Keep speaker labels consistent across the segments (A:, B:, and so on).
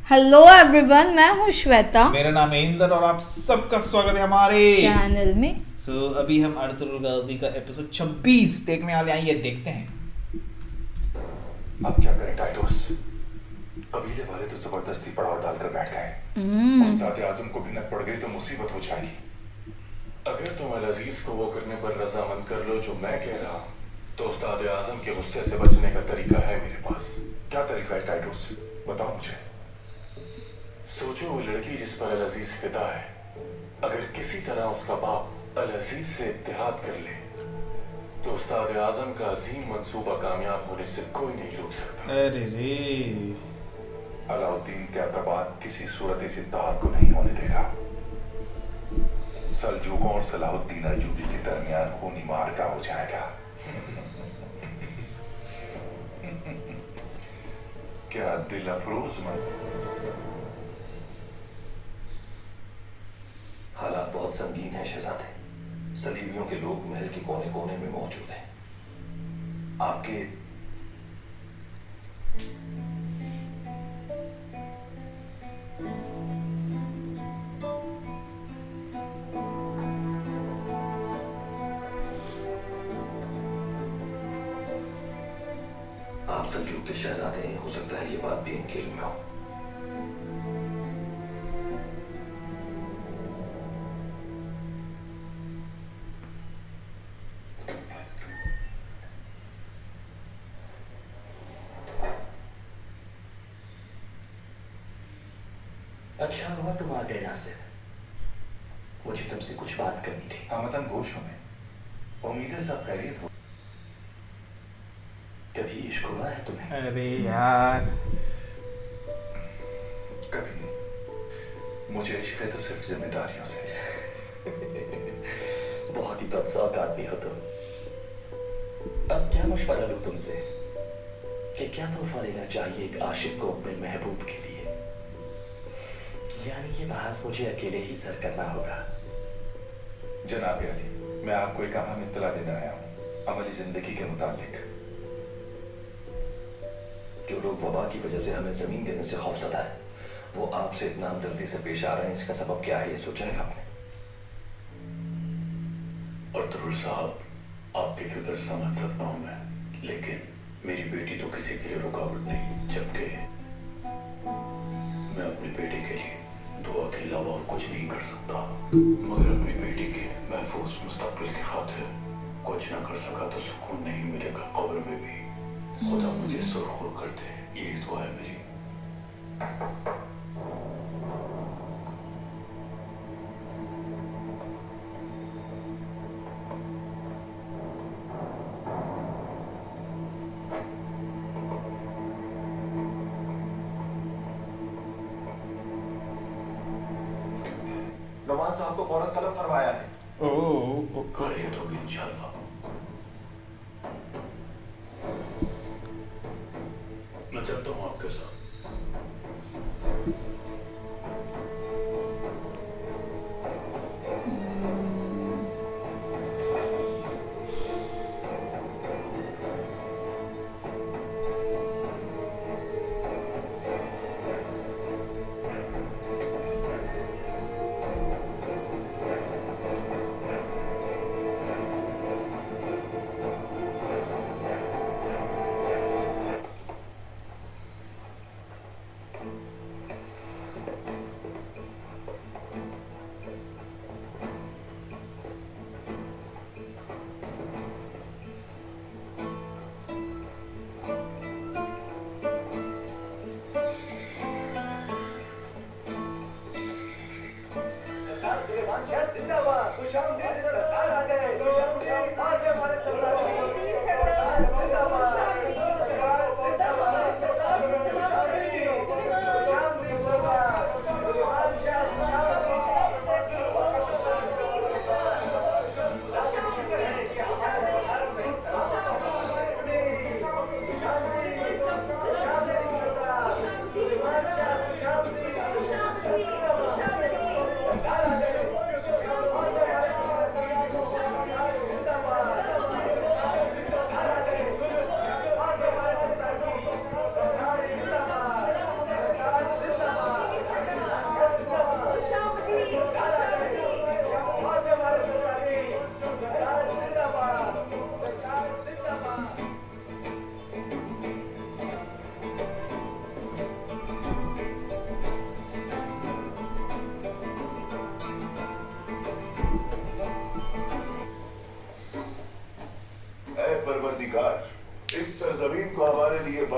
A: Hello everyone, मैं हूँ श्वेता।
B: मेरा नाम है इंदर और आप सबका स्वागत है हमारे
A: चैनल में।
B: अभी हम अर्तुगरुल गाजी का एपिसोड 26 देखने वाले हैं। ये देखते हैं।
C: अब क्या करें टाइटोस? कबीले वाले तो जबरदस्ती पड़ाव डालकर बैठ गए। उस्ताद आजम को भिनक पड़ गई तो मुसीबत हो जाएगी।
D: अगर तुम अल अजीज को वो करने पर रजामंद कर लो जो मैं कह रहा हूँ, तो उस्ताद आजम के गुस्से से बचने का तरीका है मेरे पास।
C: क्या तरीका है टाइटोस? बताओ मुझे।
D: सोचो वो लड़की जिस पर अल अजीज फिदा है, अगर किसी तरह उसका बाप अल अजीज से इत्तेहाद कर ले तो उस्ताद आजम का अजीम मंसूबा कामयाब होने से कोई नहीं रोक सकता।
B: अरे रे,
C: अलाउद्दीन के अतबाद किसी सूरत इस इत्तेहाद को नहीं होने देगा। सल्जूकों और सलाहुद्दीन अयूबी के दरमियान खूनी मार्का हो जाएगा। क्या दिल अफरोज हालात बहुत संगीन है शहजादे। सलीबियों के लोग महल के कोने कोने में मौजूद हैं। आपके आप सल्जूक के शहजादे हैं। हो सकता है ये बात भी इनके इल्म में हो।
E: अच्छा हुआ तुम आ गए नासिर। मुझे तुमसे कुछ बात करनी थी।
C: हमतन गोश में उम्मीदें सब खैरियत हो।
E: कभी इश्क हुआ है तुम्हें?
B: अरे यार,
C: कभी नहीं। मुझे इश्क है तो सिर्फ जिम्मेदारियों से।
E: बहुत ही बदसौक आदमी हो तुम। अब क्या मशवरा लूं तुमसे कि क्या तोहफा लेना चाहिए एक आशिक को अपने महबूब के लिए? यानी ये बहस मुझे अकेले ही सर करना होगा।
C: जनाब अली, मैं आपको एक अहम इत्तला देने आया हूँ अमली जिंदगी के मुतालिक। जो लोग वबा की वजह से हमें जमीन देने से खौफजदा है, वो आपसे इतना हमदर्दी से पेश आ रहे हैं। इसका सबब क्या है, ये सोचा है आपने?
D: अर्तुगरुल साहब, आपकी फिक्र समझ सकता हूँ मैं, लेकिन मेरी बेटी तो किसी के लिए रुकावट नहीं। जबकि मैं अपनी बेटी के लिए दुआ के अलावा और कुछ नहीं कर सकता। मगर अपनी बेटी के महफूज मुस्तकबिल की खातिर कुछ ना कर सका तो सुकून नहीं मिलेगा कब्र में भी। खुदा मुझे सुरखुर कर दे, यही दुआ है मेरी।
C: नवाज साहब को फौरन तलब फरमाया है।
D: खैरियत होगी इंशाल्लाह। मैं चलता हूँ आपके साथ।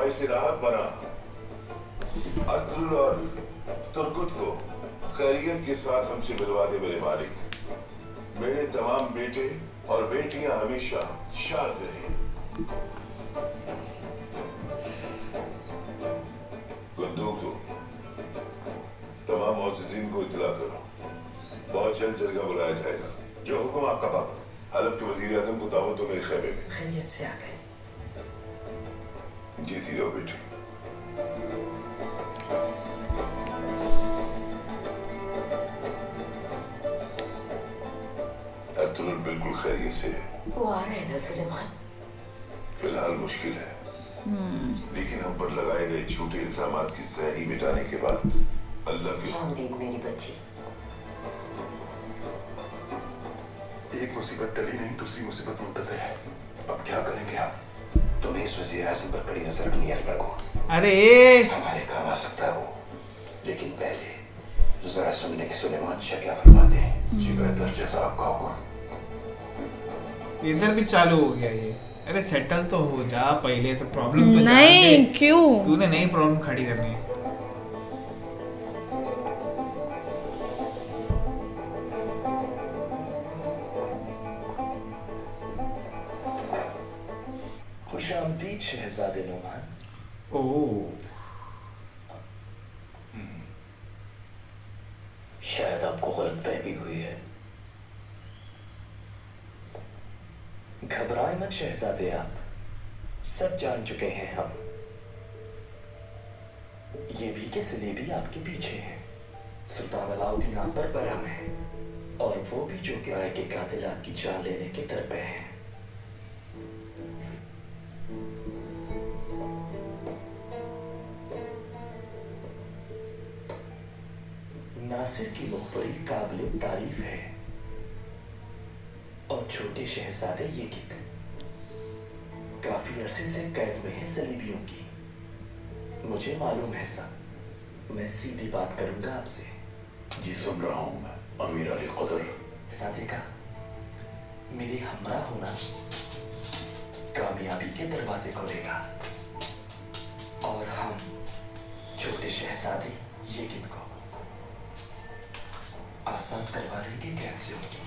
C: हवाई से राहत बना। अर्तुल और तुर्कुत को खैरियत के साथ हमसे मिलवा दे मेरे मालिक। मेरे तमाम बेटे और बेटियां हमेशा शाद रहे। गुंदूक दो, तमाम मौजूदीन को इत्तला करो, बहुत जल्द जरगा बुलाया जाएगा। जो हुक्म आपका बाबा। हलब के वजीर आजम को दावत दो मेरे खैमे में।
F: खैरियत से आ गए।
C: जीती रहो बेटी। अर्तुल बिल्कुल खैरियत से है।
F: वो आ रहे हैं ना सुलेमान।
C: फिलहाल मुश्किल है, लेकिन हम पर लगाए गए झूठे इल्जामात की सही मिटाने के बाद अल्लाह की
F: आमदीद मेरी बच्ची।
C: एक मुसीबत टली नहीं, दूसरी मुसीबत मुंतज़िर है। अब क्या करेंगे हम?
D: तुम्हें इस वजीर आज़म पर कड़ी नजर रखनी है अकबर को।
B: अरे
D: हमारे काम आ सकता है वो, लेकिन पहले जरा सुनने की सुलेमान शाह क्या फरमाते हैं।
C: जी बेहतर, जैसा आपका हुक्म।
B: इधर भी चालू हो गया ये। अरे सेटल तो हो जा पहले से, प्रॉब्लम तो
A: नहीं
B: जान दे।
A: क्यों?
B: तूने नई प्रॉब्लम खड़ी करनी है।
E: खुशामदीद शहजादे नोमान।
B: ओह
E: शायद आपको गलतफहमी हुई है। घबराए मत शहजादे, आप सब जान चुके हैं हम। ये भी के सलेबी आपके पीछे हैं। सुल्तान अलाउद्दीन आप पर बरहम है, और वो भी जो किराए के कातिल आपकी जान लेने के दर पे हैं। नासिर की मुखबरी काबिल तारीफ है, और छोटे शहजादे ये गीत काफी अरसे से कैद में है सलीबियों की। मुझे मालूम है सब। मैं सीधी बात करूंगा आपसे।
D: जी सुन रहा हूँ मैं अमीर अली कदर।
E: सादिका, मेरे हमरा होना कामयाबी के दरवाजे खोलेगा, और हम छोटे शहजादे ये गीत को आजाद करवा लेंगे कैंसियों की।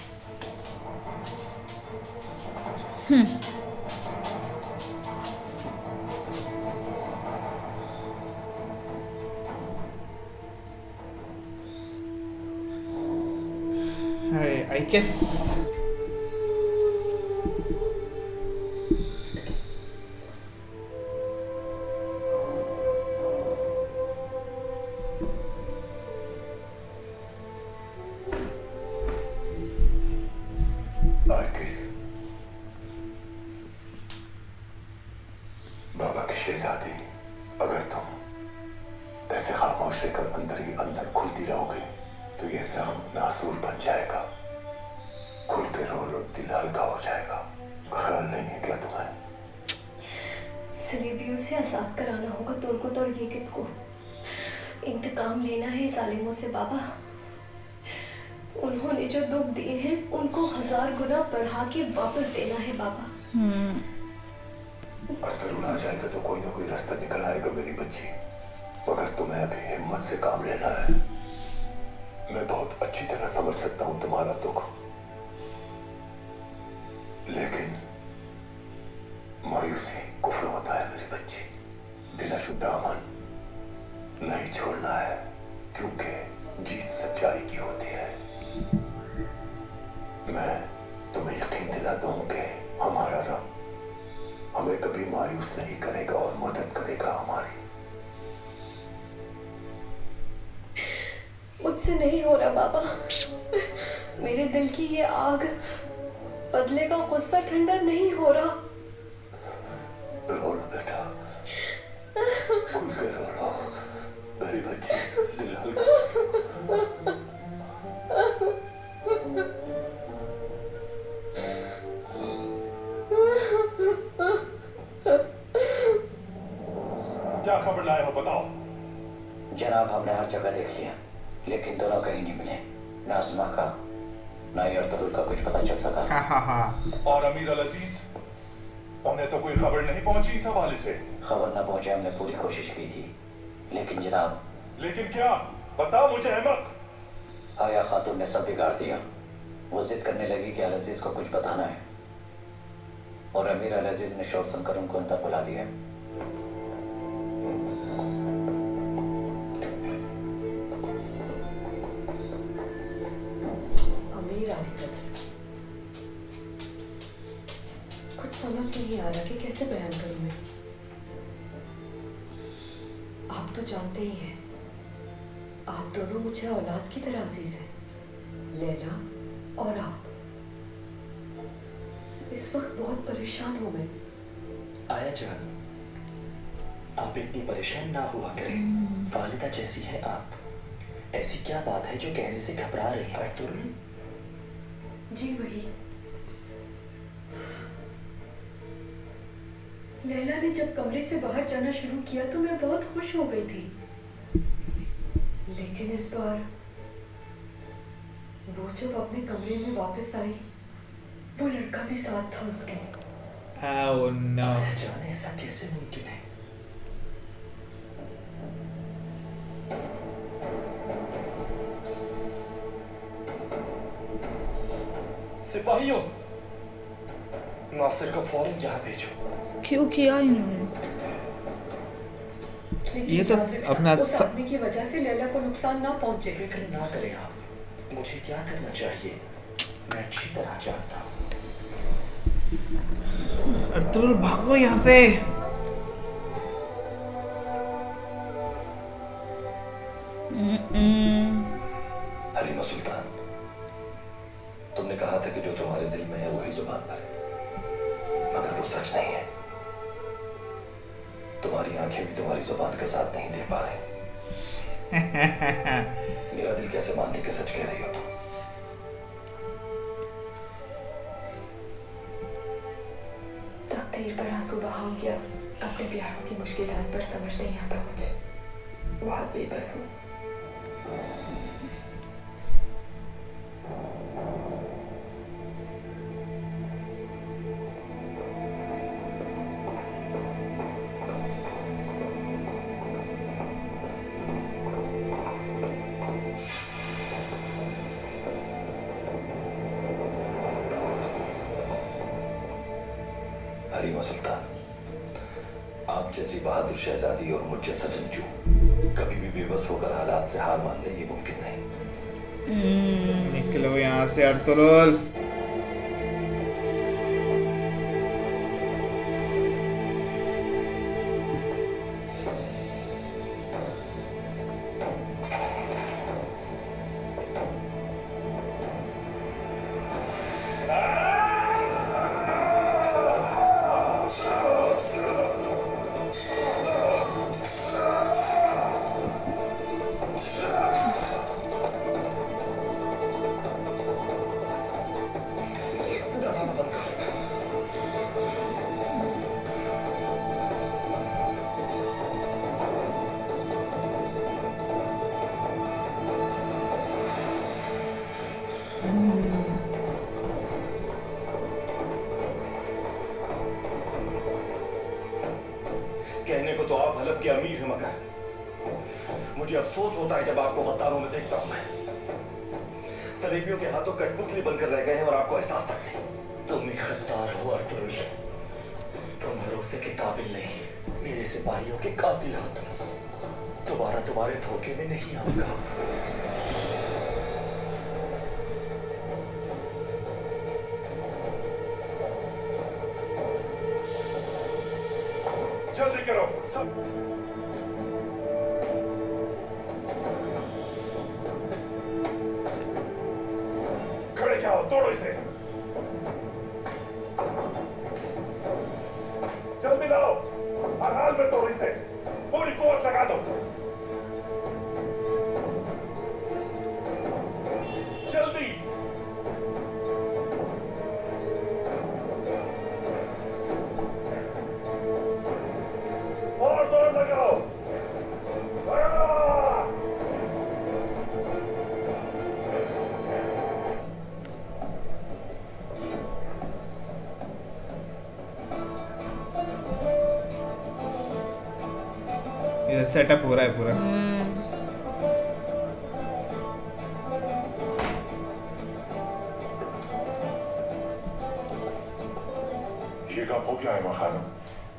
B: I guess
C: बाबा की शहजादी, अगर तुम ऐसे खामोश रहकर अंदर ही अंदर खुलती रहोगे तो ये जख्म नासूर बन जाएगा। खुल के रो लो, दिल हल्का हो जाएगा। ख्याल नहीं है क्या तुम्हें?
G: सलीबियों से आजाद कराना होगा तुर्कुत और येकित को। इंतकाम लेना है जालिमों से बाबा। उन्होंने जो दुख दिए हैं उनको 1000 गुना बढ़ा के वापस देना है बाबा।
C: अगर उड़ा जाएगा तो कोई ना कोई रास्ता निकल आएगा मेरी बच्ची, मगर तुम्हें अभी हिम्मत से काम लेना है। मैं बहुत अच्छी तरह समझ सकता हूँ तुम्हारा दुख, लेकिन मायूसी कुफ्र होता है मेरी बच्ची। दिलशुद्ध दामन नहीं छोड़ना है, क्योंकि जीत सच्चाई की होती है। मैं तुम्हें यकीन दिला दूं कि हमारा रब हमें कभी मायूस नहीं करेगा और मदद करेगा हमारी।
G: मुझसे नहीं हो रहा बाबा। मेरे दिल की ये आग बदले का गुस्सा ठंडा नहीं हो रहा।
C: रो लो बेटा, खुल के रो लो मेरी बच्ची, दिल हल्का।
D: क्या खबर लाए हो बताओ।
E: जनाब, हमने हर जगह देख लिया, लेकिन दोनों कहीं नहीं मिले। ना अस्मा का ना अर्तुल का कुछ पता चल सका।
C: और अमीर अल अजीज? उन्हें तो कोई खबर नहीं पहुंची इस हवाले से।
E: खबर ना पहुंचे हमने पूरी कोशिश की थी, लेकिन जनाब।
C: लेकिन क्या? बता मुझे अहमक।
E: आया खातून ने सब बिगाड़ दिया। वो जिद करने लगी कि अल-अजीज को कुछ बताना है, और अमीर अल-अजीज ने शोर सुनकर उनको अंदर बुला लिया।
F: अमीर अली कदर, कुछ समझ नहीं आ रहा कि कैसे बयान करूं मैं। आप तो जानते ही हैं, आप दोनों मुझे औलाद की तरह अजीज हैं, लैला और आप। इस वक्त बहुत परेशान हो गए।
E: आया जान, आप इतनी परेशान ना हुआ करें। वालिदा जैसी है आप। ऐसी क्या बात है जो कहने से घबरा रही है? अर्तुल
F: जी वही, लैला ने जब कमरे से बाहर जाना शुरू किया तो मैं बहुत खुश हो गई थी, लेकिन इस बार वो जब अपने कमरे में वापस आई, वो लड़का भी साथ था उसके।
B: Oh no.
E: आया जान, ऐसा कैसे मुमकिन है? सिपाहियों, नासिर को फौरन यहाँ भेजो।
A: क्यों किया इन्होंने?
F: लेकिन
B: ये तो
F: याद रखना,
B: अपना
F: उस आदमी की वजह से लैला को नुकसान ना पहुंचे।
E: फिक्र ना करें आप। मुझे क्या करना चाहिए मैं अच्छी तरह जानता हूँ।
B: अर्तुल भागो यहाँ से।
C: हलीमा सुल्तान, तुमने कहा था कि जो तुम्हारे दिल में है वही जुबान पर है, मगर वो सच नहीं है। तुम्हारी आंखें भी तुम्हारी जुबान का साथ नहीं दे पा रहे। मेरा दिल कैसे मान ले कि सच कह रही हो तुम?
G: तकदीर पर आंसू बहाऊं क्या? अपने प्यारों की मुश्किलात पर समझ नहीं आता मुझे। बहुत बेबस हूँ।
C: हलीमा सुल्तान, आप जैसी बहादुर शहजादी और मुझ जैसा जंजू कभी भी बेबस होकर हालात से हार मान ले, ये मुमकिन नहीं।
B: निकलो यहाँ से अर्तुल।
C: कहने को तो आप हलब के अमीर हैं, मगर मुझे अफसोस होता है जब आपको गद्दारों में देखता हूं मैं। सलेबियों के हाथों कठपुतली बनकर रह गए हैं और आपको एहसास तक नहीं।
E: तुम एक गद्दार हो अर्तुल। तुम भरोसे के काबिल नहीं, मेरे सिपाहियों के कातिल हो तुम। दोबारा तुम्हारे धोखे में नहीं आऊंगा।
C: जल्दी करो सब। खड़े क्या हो, तोड़ो इसे। जल्दी लाओ, हर हाल में तोड़ो इसे। पूरी कुव्वत लगा दो। जल्दी। और जोर लगाओ।
B: सेटअप हो रहा है पूरा।
C: ये काम हो गया है मां खानम।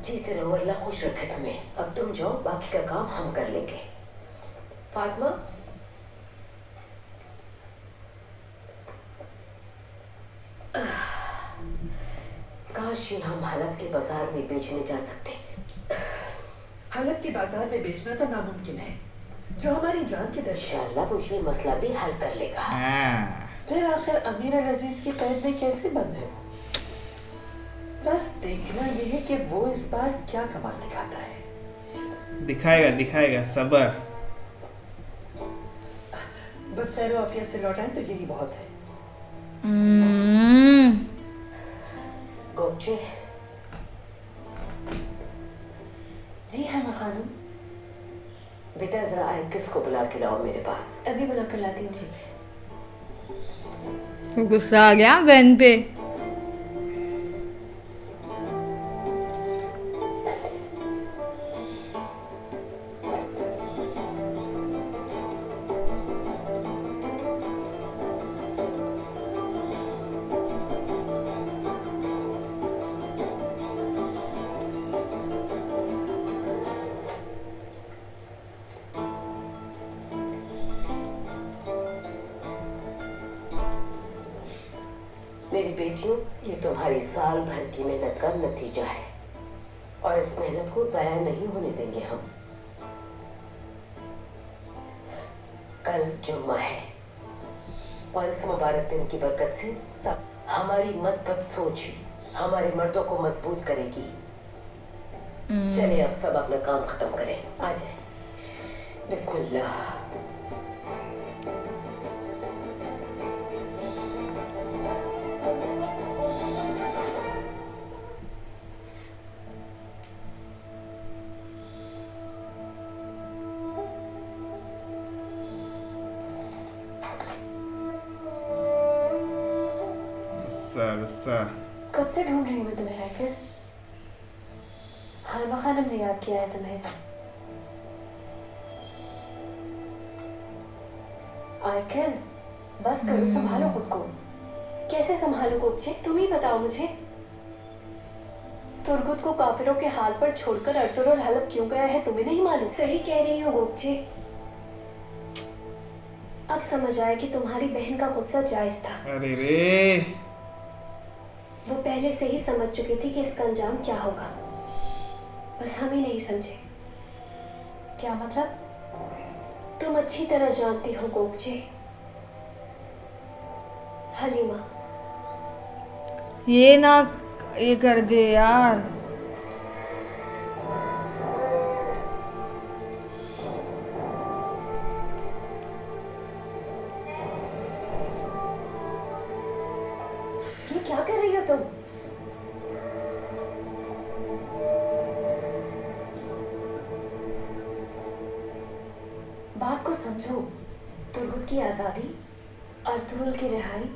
F: जीते रहो, अल्लाह खुश रखे तुम्हें। अब तुम जाओ, बाकी का काम हम कर लेंगे। फातिमा, काश ये हम हलब के बाजार में बेचने जा सकते।
H: हलब के बाजार में बेचना तो नामुमकिन है, जो हमारी जान की दशा।
F: इंशाअल्लाह वो ये मसला भी हल कर लेगा।
B: हाँ,
H: फिर आखिर अमीर अल अजीज की कैद में कैसे बंद है? बस देखना ये है कि वो इस बार क्या कमाल दिखाता है।
B: दिखाएगा दिखाएगा, सबर।
H: बस खैर आफियत से लौटाएं तो यही बहुत है।
F: गोपचे। जी हाँ मां खानम। बेटा जरा आए किसको बुला के लाओ मेरे पास।
G: अभी बुला कर लाती हूँ। ठीक।
A: गुस्सा आ गया बहन पे।
F: मेरी बेटियों, ये तुम्हारी साल भर की मेहनत का नतीजा है और इस मेहनत को जाया नहीं होने देंगे हम। कल जुम्मा है और इस मुबारक दिन की बरकत से सब हमारी मजबूत सोच ही हमारे मर्दों को मजबूत करेगी। चलिए अब सब अपना काम खत्म करें। आ जाए। बिस्मिल्लाह।
B: गुस्सा।
G: कब से ढूंढ रही हूँ तुम्हें आयकिस। हाँ मां खानम ने याद किया है तुम्हें।
F: आयकिस, बस करो, संभालो खुद को।
G: कैसे संभालू गोपचे, तुम ही बताओ मुझे। तुर्गुत को काफिरों के हाल पर छोड़कर अर्तुरुल हलब क्यों गया है तुम्हें नहीं मालूम? सही कह रही हो गोपचे। अब समझ आया कि तुम्हारी बहन का गुस्सा जायज था।
B: अरे रे,
G: वो पहले से ही समझ चुकी थी कि इसका अंजाम क्या होगा, बस हम ही नहीं समझे।
F: क्या मतलब?
G: तुम अच्छी तरह जानती हो गोपचे। हलीमा,
A: ये ना ये कर दे यार।
F: ये क्या कर रही हो तुम? बात को समझो। तुर्गुत की आजादी, अर्तुरुल की रिहाई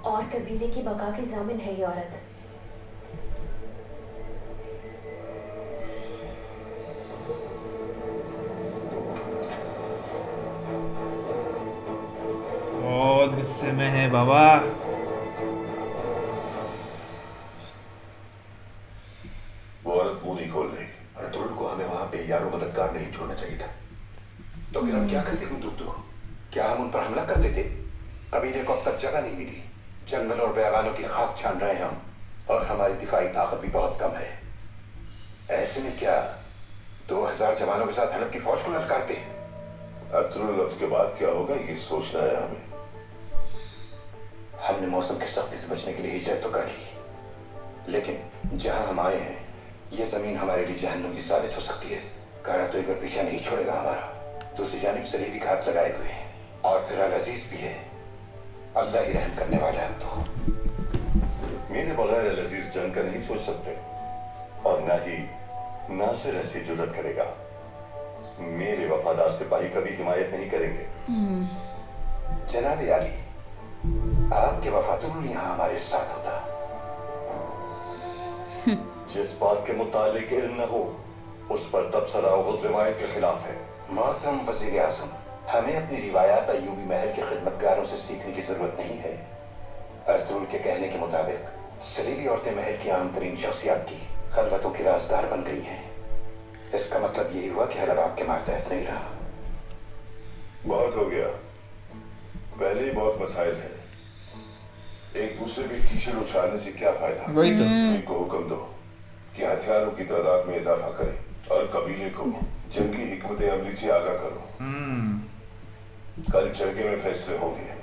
F: और कबीले की बका की जामिन है ये औरत।
B: बहुत गुस्से में है बाबा।
C: वो औरत मुंह नहीं खोल रही। अर्तुरुल को हमें वहां पे यारो मददगार नहीं छोड़ना चाहिए था। तो फिर हम क्या करते कुंदुक्तु? क्या हम उन पर हमला करते थे? कबीले को अब तक जगह नहीं मिली। जंगल और बयाबानों की खाक छान रहे हैं हम, और हमारी दिफाई ताकत भी बहुत कम है। ऐसे में क्या 2000 जवानों के साथ हलब की फौज को ललकारते हैं? अर्तुरुल लफ्ज के बाद क्या होगा ये सोचना है हमें। हमने मौसम की सख्ती से बचने के लिए हिजरत तो कर ली, लेकिन जहां हम आए हैं ये जमीन हमारे लिए जहन्नुम भी साबित हो सकती है। कारा तो एक पीछा नहीं छोड़ेगा हमारा। दूसरी जानिब सलीबी घात लगाए हुए हैं, और फिर अल अजीज भी है। अल्लाह ही रहम करने वाला है। अब तो
D: मेरे बगैर अल अजीज जंग का नहीं सोच सकते, और ना ही नासिर ऐसी जुर्रत करेगा। मेरे वफादार सिपाही कभी हिमायत नहीं करेंगे।
C: जनाब अली, आपके वफातुल यहाँ हमारे साथ होता।
D: जिस बात के मुतालिक इल्म न हो उस पर तबसरा और रिवायत के खिलाफ है।
C: मोहतरम वज़ीर आज़म, हमें अपनी रिवायात अय्यूबी महल के खिदमतगारों से सीखने की जरूरत नहीं है। अर्तुल के कहने के मुताबिक सलीली औरतें महल की आम तरीन शख्सियात की खलवतों की राजदार बन गई हैं। इसका मतलब यही हुआ कि हलब आपके मातहत नहीं रहा।
D: बहुत हो गया, पहले ही बहुत मसाइल है। एक दूसरे पे कीचड़ उछालने से क्या फायदा।
B: वही तो।
D: इनको हुक्म दो कि हथियारों की तादाद में इजाफा करें और कबीले को जंगी हिकमत अमली से आगाह करो। कल जरगे में फैसले होंगे।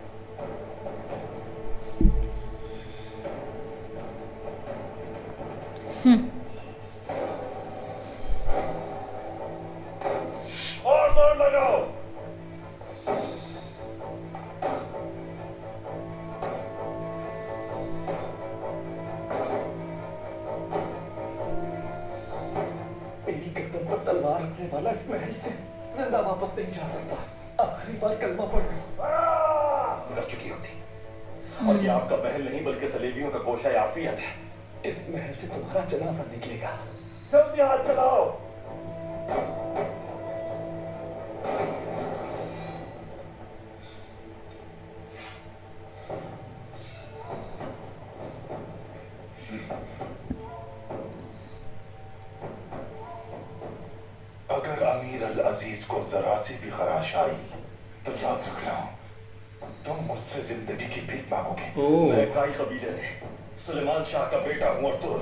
D: और दौड़ लगाओ।
E: मेरी गर्दन पर तलवार रखने वाला इस महल से जिंदा वापस नहीं जा सकता। आखिरी बार कलमा पढ़ लो।
D: कर चुकी होती। और ये आपका महल नहीं बल्कि सलेबियों का गोशा आफियत है।
E: इस महल से तुम्हारा जनाजा निकलेगा।
D: जल्दी हाथ चलाओ।
C: अगर अमीर अल अजीज को जरा सी भी खराश आई तो याद रखना, तुम मुझसे जिंदगी की भीख मांगोगे।
D: मैं काई कबीले से सुलेमान शाह का बेटा हूं और तुर।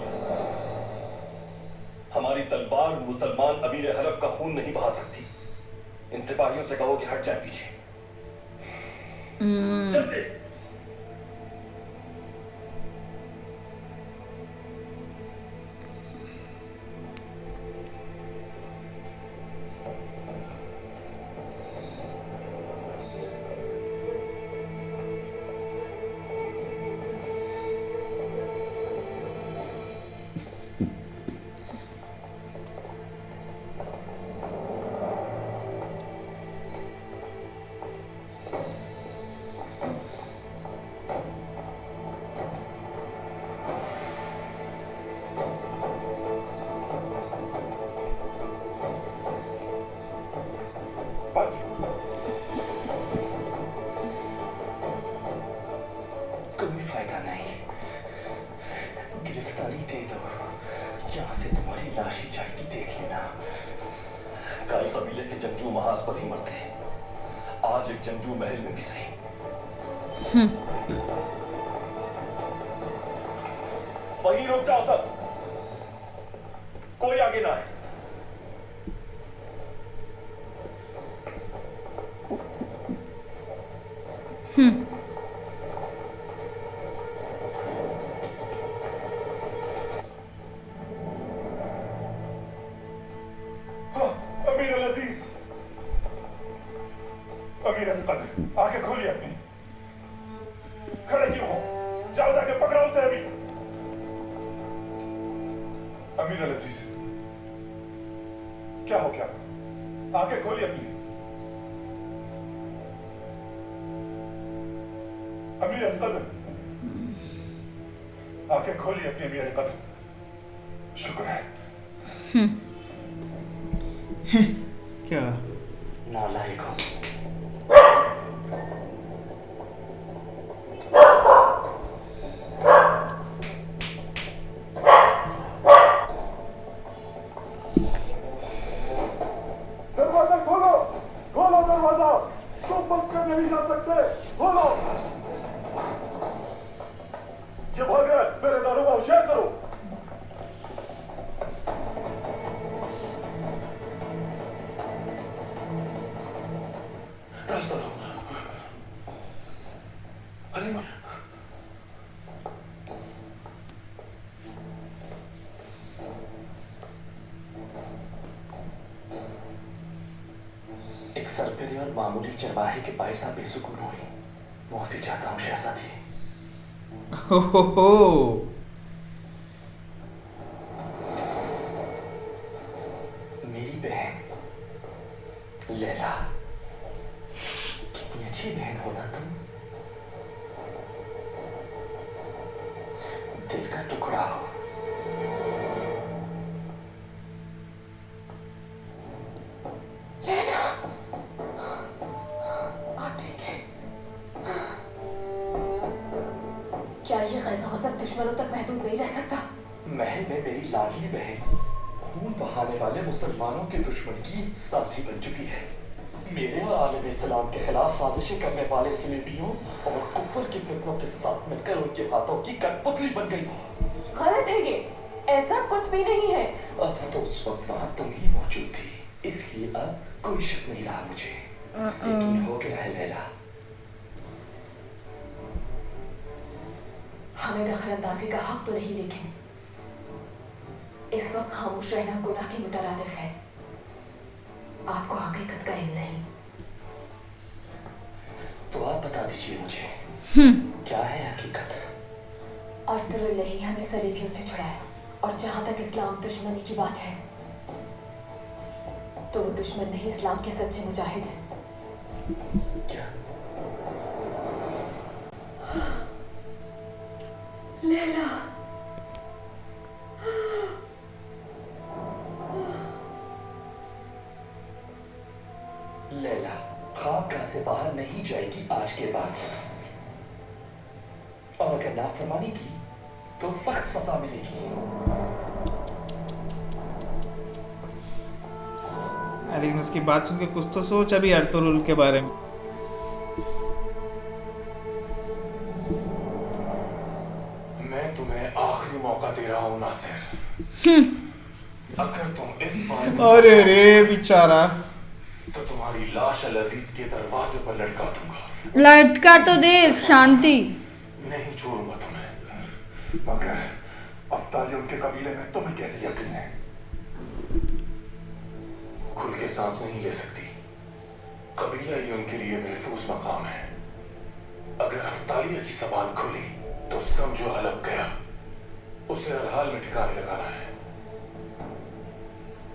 D: हमारी तलवार मुसलमान अमीर हलब का खून नहीं बहा सकती। इन सिपाहियों से कहो कि हट जाए पीछे। जल्दी।
E: कोई फायदा नहीं। गिरफ्तारी दे दो, यहाँ से तुम्हारी लाश ही जाएगी, देख लेना।
D: काई कबीले के जंगजू महाज पर ही मरते हैं। आज एक जंगजू महल में भी सही। वहीं रुक जाओ सब, कोई आगे ना है।
C: अमीर अल अजीज, अमीर अल कद्र, आंखें खोलिए अपनी। खड़े क्यों हो? जाओ जाके पकड़ो उसे अभी। अमीर अल अजीज, क्या हो गया? आंखें खोलिए अपनी। अमीर अल कद्र, आंखें खोलिए अपनी अमीर अल कद्र। शुक्र है।
B: क्या
E: नालायक हो।
C: दरवाजा खोलो, खोलो दरवाजा। तुम बंद कर नहीं जा सकते, खोलो। ये भाग रहा है, मेरे दारोगा होशियार करो।
D: रास्ता दो। हलीमा,
E: एक सरपरी और मामूली चरवाहे के बाइस आप बेसुकून हुई। माफी चाहता हूँ शहजादी।
B: हो।
E: मेरी बहन लैला, कितनी अच्छी बहन हो ना तुम। दिल का टुकड़ा हो।
F: जैसा मजहब दुश्मनों तक महदूद नहीं रह सकता।
E: महल में मेरी लाडली बहन खून बहाने वाले मुसलमानों के दुश्मन की साथी बन चुकी है। मेरे और आलम इस्लाम के खिलाफ साजिशें करने वाले सलेबियों और कुफर के फितनों के साथ मिलकर उनके हाथों की कठपुतली बन गई हो।
F: गलत है ये, ऐसा कुछ भी नहीं है।
E: अब तो उस वक्त वहाँ तुम ही मौजूद थी, इसलिए अब कोई शक नहीं रहा मुझे। यकीन हो गया है लैला।
F: हमें दखलंदाजी का हक तो नहीं, लेकिन इस वक्त खामोश रहना गुनाह के मुतरादिफ है। आपको हकीकत का इल्म नहीं।
E: तो आप बता दीजिए मुझे, क्या है हकीकत?
F: अर्तुगरुल ने ही हमें सलीबियों से छुड़ाया, और जहां तक इस्लाम दुश्मनी की बात है, तो वो दुश्मन नहीं, इस्लाम के सच्चे मुजाहिद हैं।
E: क्या?
G: लैला,
E: लैला ख्वाबगाह से बाहर नहीं जाएगी आज के बाद, और अगर नाफरमानी की तो सख्त सजा मिलेगी।
B: लेकिन उसकी बात सुन के कुछ तो सोच अभी अर्तुगरुल के बारे में।
D: मैं तुम्हें आखिरी मौका दे रहा हूं नासिर। अगर तुम इस बार
B: अरे रे बेचारा,
D: तो तुम्हारी लाश अल अजीज के दरवाजे पर लटका दूंगा।
A: लटका तो दे, शांति।
D: नहीं छोड़ूंगा तुम्हें।
C: मगर अफ्तालियों के कबीले में तुम्हें कैसे यकीन है?
D: खुल के सांस नहीं ले सकती। कबीला ही उनके लिए महफूज मकाम है। अगर अफ्तालिया की जबान खुली तो समझो हलक गया। उसे हर हाल में ठिकाने लगाना है।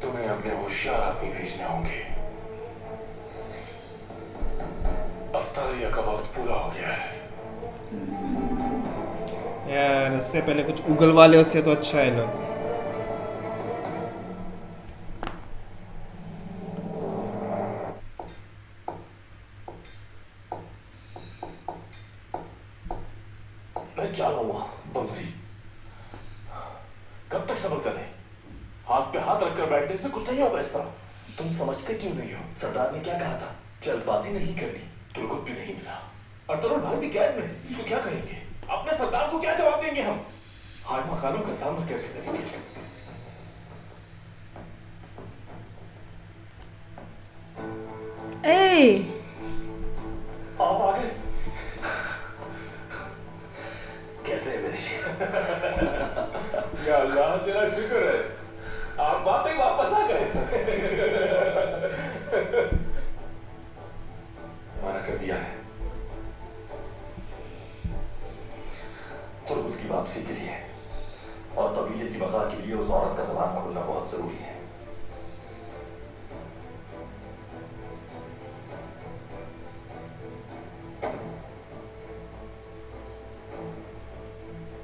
D: तुम्हें अपने होशियार आदमी भेजने होंगे। अफ्तालिया का वक्त पूरा हो गया है।
B: यार इससे पहले कुछ उगल वाले, उससे तो अच्छा है लोग।
D: मैं जा रहा हूं बमसी। कब तक सब्र करें? हाथ पे हाथ रखकर बैठने से कुछ नहीं होगा इस तरह।
E: तुम समझते क्यों नहीं हो? सरदार ने क्या कहा था? जल्दबाजी नहीं करनी।
D: तुर्कुत भी नहीं मिला और तरुण भाई भी कैद में है। इसको क्या कहेंगे? अपने सरदार को क्या जवाब देंगे हम? हारमा खानों का सामना कैसे करेंगे?
A: ए
D: आप आ गए।
E: कैसे है मेरे शेर?
D: या अल्लाह तेरा शुक्र है, आप वाकई वापस आ गए।
E: हमारा कर दिया है। तुर्कुत की वापसी के लिए और कबीले की बका के लिए उस औरत का ज़बान खोलना बहुत जरूरी है।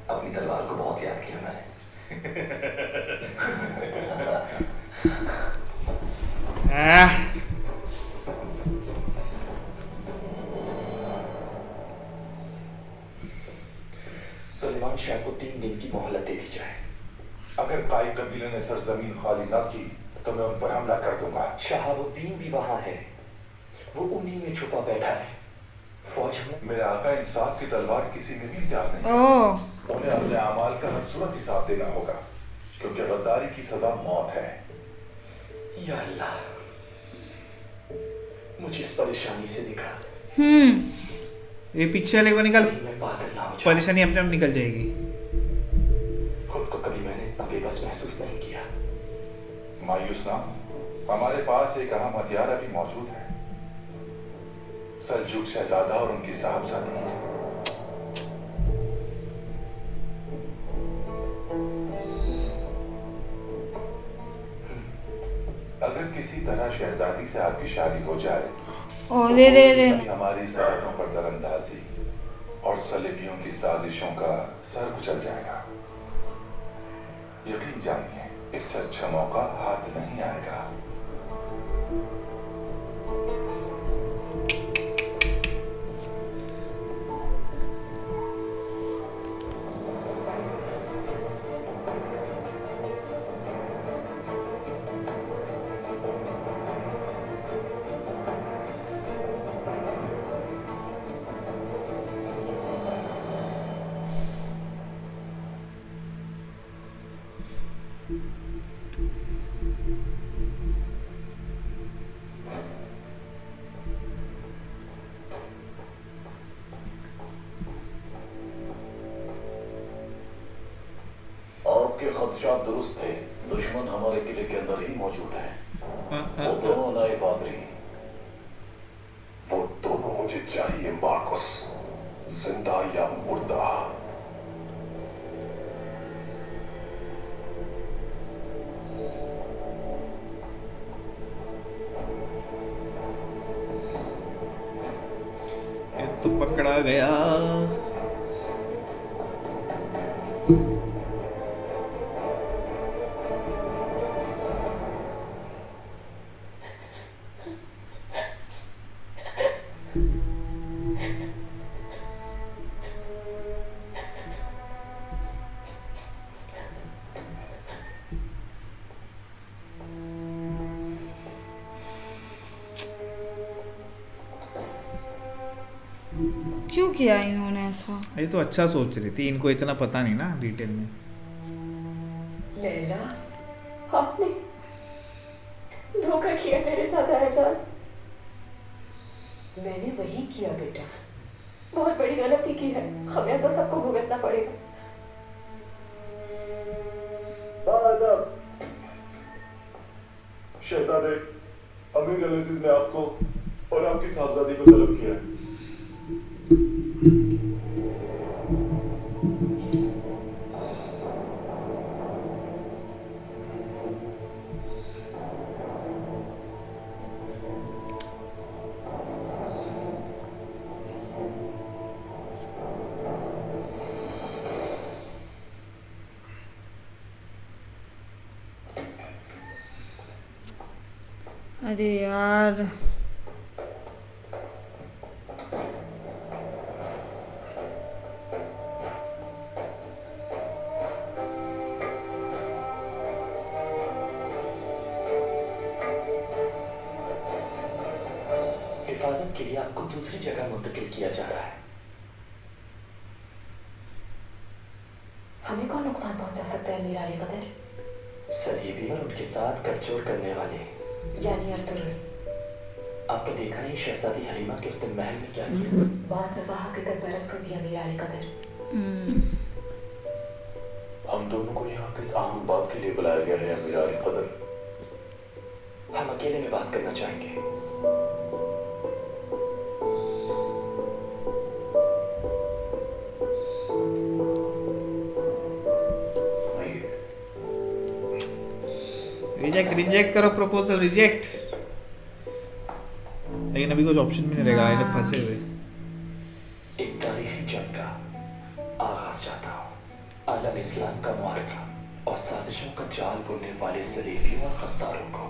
E: अपनी तलवार को बहुत याद किया मैंने। सलमान शाह को 3 दिन की मोहलत दे दी जाए।
C: अगर काई कबीले ने सरजमीन खाली न की तो मैं उन पर हमला कर दूंगा।
E: शहाबुद्दीन भी वहां है, वो उन्हीं में छुपा बैठा है। फौज हमें
C: मेरे आका इंसाफ की तलवार किसी में भी इम्तियाज नहीं
A: ओ
C: करती। उन्हें अपने अमाल का हर सूरत हिसाब देना होगा, क्योंकि गद्दारी की सजा मौत है।
E: या अल्लाह, मुझे इस परेशानी से निकाल।
B: ये पीछे वाले को निकाल,
E: कहीं मैं पागल ना हो जाऊं।
B: परेशानी अपने आप निकल जाएगी।
E: खुद को कभी मैंने इतना बेबस महसूस नहीं किया।
C: मायूस ना, हमारे पास एक अहम हथियार अभी मौजूद है। सल्जूक शहजादा और उनकी साहबजादी। अगर किसी तरह शहजादी से आपकी शादी हो जाए
A: ओ रे रे रे,
C: हमारी सरहदों पर दरअंदाजी और सलेबियों की साजिशों का सर कुचल जाएगा। यकीन जानिए, इससे अच्छा मौका हाथ नहीं आएगा।
D: खदशात दुरुस्त थे। दुश्मन हमारे किले के अंदर ही मौजूद है। वो दोनों नए पादरी,
C: वो दोनों मुझे चाहिए मार्कस, जिंदा या मुर्दा।
B: ये तो पकड़ा गया।
A: क्यों किया इन्होंने ऐसा?
B: ये तो अच्छा सोच रही थी, इनको इतना पता नहीं ना डिटेल में।
F: लैला, आपने धोखा किया मेरे साथ आया जान। मैंने वही किया बेटा, बहुत बड़ी गलती की है, खमियाजा सबको भुगतना पड़ेगा।
C: शहजादे, अमीर अल-अजीज ने आपको और आपकी साहबजादी को तलब किया है।
A: अरे यार,
E: हिफाजत के लिए आपको दूसरी जगह मुंतकिल किया जा रहा है।
F: हमें कौन नुकसान पहुंचा सकता है मीरा अली कदर?
E: सलीबी और उनके साथ गठजोड़ करने वाले,
F: यानी अर्तुगरुल।
E: आपने देखा नहीं शहजादी हलीमा के उसने महल में क्या किया?
F: बात दफा हकीकत बरक्स होती है मीरा अली कदर।
D: हम दोनों को यहाँ किस अहम बात के लिए बुलाया गया है अमीर अली कदर?
E: हम अकेले में बात करना चाहेंगे।
B: रिजेक्ट करो प्रपोजल, रिजेक्ट। लेकिन अभी कुछ ऑप्शन भी नहीं रहेगा, इन्हें फंसे हुए।
E: एक तारीखी जंग का आगाज चाहता हूँ। आलम इस्लाम का मुआरका और साजिशों का जाल बुनने वाले सलीबियों और गद्दारों को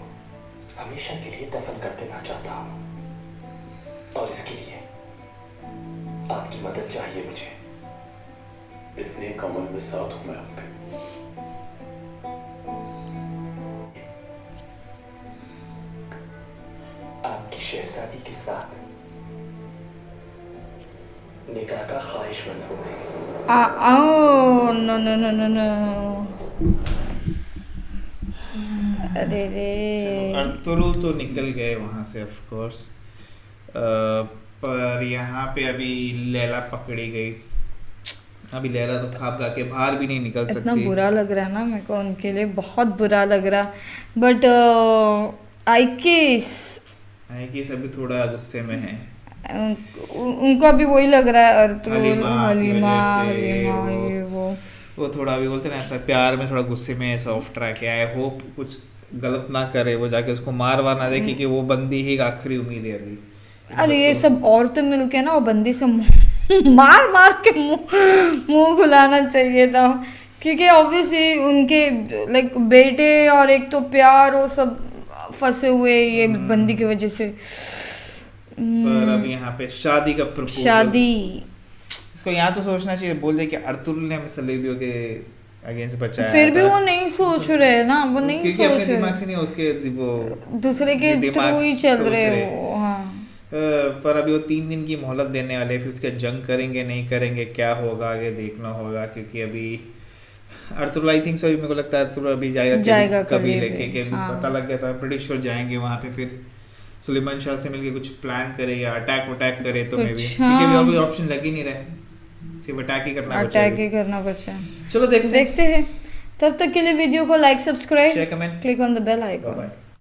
E: हमेशा के लिए दफन कर देना चाहता हूँ, और इसके लिए आपकी मदद चाहिए मुझे।
D: इस नेक अमल में साथ हूँ मैं आपके।
E: आपकी शहजादी के साथ निकाह का ख्वाहिशमंद हूँ मैं।
A: Oh no no no no no, अरे रे।
B: अर्तुगरुल तो निकल गए वहाँ से ऑफ कोर्स, पर यहाँ पे अभी लैला पकड़ी गई। अभी लैला तो खाब गा के बाहर भी नहीं निकल सकती।
A: इतना बुरा लग रहा है ना मेरे को उनके लिए, बहुत बुरा लग रहा। बट
B: आइकिस अभी थोड़ा गुस्से में है।
A: उनको अभी वही लग रहा है, अर्तुगरुल, हलीमा ये वो
B: थोड़ा अभी बोलते ना ऐसा प्यार में थोड़ा गुस्से में सॉफ्ट रहा कि आई होप कुछ गलत ना करे, वो जाके उसको मार वार ना दे, क्योंकि वो बंदी ही आखिरी उम्मीद है अभी।
A: अरे ये सब औरतें मिलके ना वो बंदी से मार मार के मुंह खुलाना चाहिए था, क्योंकि ऑब्वियसली उनके लाइक बेटे और एक तो प्यार वो सब फंसे हुए ये बंदी की वजह से।
B: पर अब यहाँ पे शादी का प्रपोजल,
A: शादी
B: इसको यहाँ तो सोचना चाहिए, बोल दे कि अर्तुगरुल ने हमें सलीबियों के अगेंस्ट बचाया,
A: फिर भी वो नहीं सोच रहे ना, वो नहीं
B: क्योंकि
A: सोच
B: अपने
A: रहे,
B: दिमाग से नहीं, उसके वो
A: दूसरे के
B: दिमाग
A: थ्रू ही
B: से
A: चल
B: सोच
A: रहे
B: रहे।
A: वो। हाँ
B: पर अभी वो 3 दिन की मोहलत देने वाले, फिर उसके जंग करेंगे नहीं करेंगे क्या होगा आगे देखना होगा, क्योंकि अभी अर्तुगरुल आई थिंक सो, मेरे को लगता है अर्तुगरुल अभी जाएगा कभी लेके के
A: हाँ।
B: पता लग गया था, ब्रिटिश श्योर जाएंगे वहाँ पे, फिर सुलेमान शाह से मिलके कुछ प्लान करे या अटैक करे तो मे बी, क्योंकि अभी और कोई ऑप्शन लग ही नहीं रहा है, सिर्फ अटैक ही करना बचा है।
A: अटैक ही करना बचा है।
B: चलो देखते
A: हैं। तब तक के लिए वीडियो को like, subscribe,
B: share, comment,
A: click on the bell icon.
B: Bye.